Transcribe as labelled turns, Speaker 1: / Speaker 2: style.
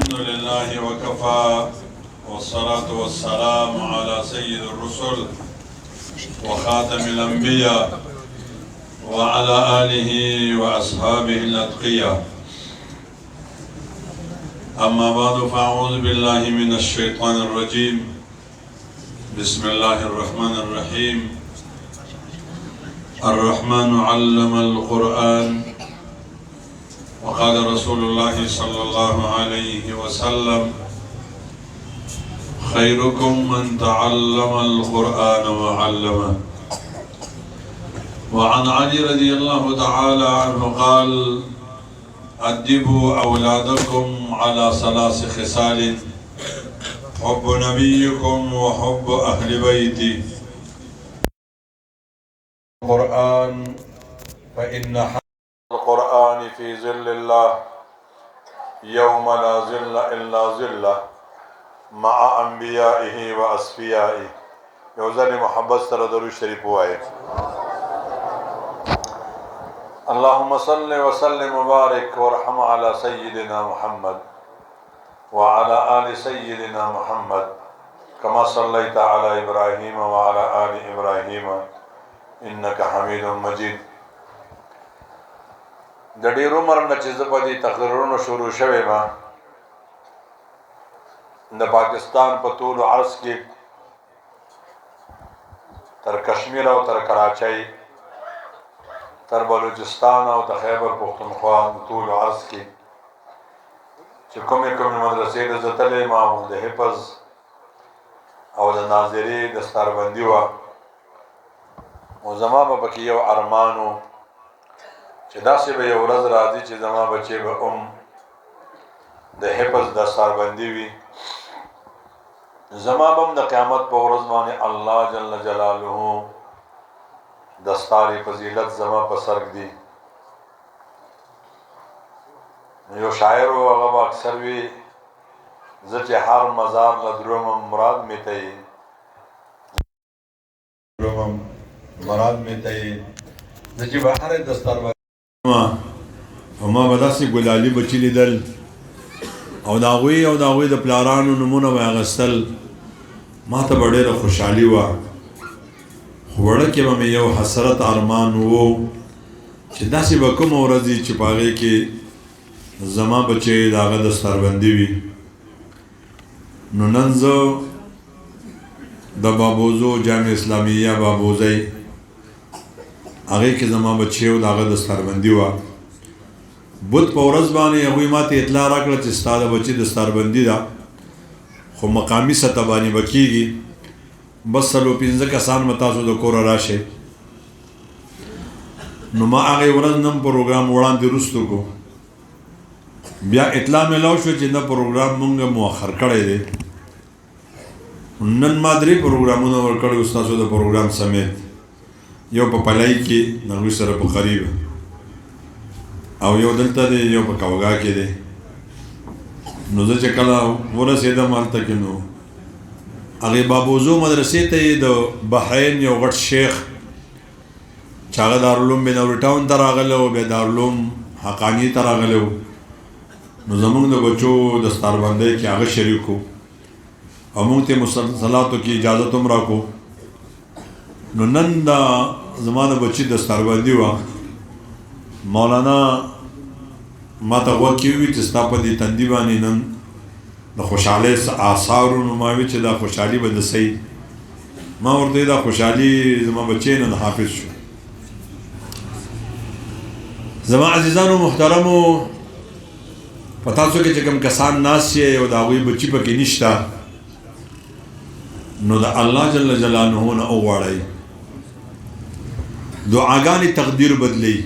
Speaker 1: الحمد لله وكفى والصلاة والسلام على سيد الرسل وخاتم الأنبياء وعلى آله وأصحابه الأتقياء. أما بعد فأعوذ بالله من الشيطان الرجيم. بسم الله الرحمن الرحيم. الرحمن علم القرآن وقال رسول الله صلى الله عليه وسلم خيركم من تعلم القرآن وعلمه. وعن علي رضي الله تعالى عنه قال أدبوا أولادكم على ثلاث خصال حب نبيكم وحب أهل بيتي. القرآن فإن القرآن في ظل الله يوم لا ظل إلا ظله مع أنبيائه وأصفيائه. يوزن محبت سره درود شریف وایي. اللهم صل وسلم وبارك وارحم على سيدنا محمد وعلى آل سيدنا محمد كما صليت على إبراهيم وعلى آل إبراهيم إنك حميد مجيد. د ډېر عمر نه چې زه په دې تقریرونو شروع شوی ما د پاکستان په طول عرض کې تر کشمیر او تر کراچۍ تر بلوچستان او د خیبر پختونخوا د طول عرض کې چې کومې مدرسې د زه تللی ما د حفظ او د ناظرې دستاربندي وه او زما به پکې یو ارمان و چې داسې به یو ورځ راځي چې زما بچې به د حفظ دستاربندي وي. زما به هم د قیامت په ورځ باندې الله جل جلاله دستار فضیلت زما په سر ږدي. یو شاعر و هغه به اکثر وي زه چې هر مزار له درومم مراد مې ته یې زه چې به هر دستار ما به داسې ګلالي بچي لیدل او د هغوی د پلارانو نومونه به اخیستل. ما ته به ډېره خوشحالي وه خو وړه کې به مې یو حسرت ارمان و چې داسې به کومه ورځ وي چې په هغې کې زما بچی د هغه دستاربندي وي. نو نن زه د بابوزو جامع اسلامیه بابوزی هغې کې زما بچیو د هغه دستاربندي وه. بت په ورځ باندې هغوی ما ته اطلاع راکړه چې ستا د بچي دستاربندي ده خو مقامي سطح باندې به کېږي بس 4-5 کسان به تاسو د کوره راشئ. نو ما هغې ورځ نن پروګرام وړاندې وروستو کو بیا اطلاع میلاو شو چې نه پروګرام مونږ مؤخر کړی دی. نن ما 3 پروګرامونه ورکړي ستاسو د پروګرام سمیت. یو په پلای کې د هغوی سره په قریب او یو دلته دی یو په کوګا کې دی. نو زه چې کله ورسېدم هلته کې نو هغې بابوزو مدرسې ته یې د بحرین یو غټ شیخ چې هغه دارالعلوم بنوري ټاون ته راغلی و بیا دارالعلوم حقاني ته راغلی و. نو زمونږ د بچو دستاربندۍ کې هغه شریک و او مونږ ته مسلسلاتو کې اجازت هم راکړو. نو نن دا زما د بچي دستاربندي وه. مولانا ما ته غوږ کې ووي چې ستا په دې تندي باندې نن د خوشحالۍ آثارو نو ما وی چې دا خوشحالي به د صحیح ما ورته دا خوشحالي زما بچی نن حافظ شو. زما عزیزانو محترمو په تاسو کې چې کوم کسان ناست یې او د هغوی بچي پکې نشته نو د الله جل جلاله نه وغواړئ. دعاګانې تقدیر بدلی.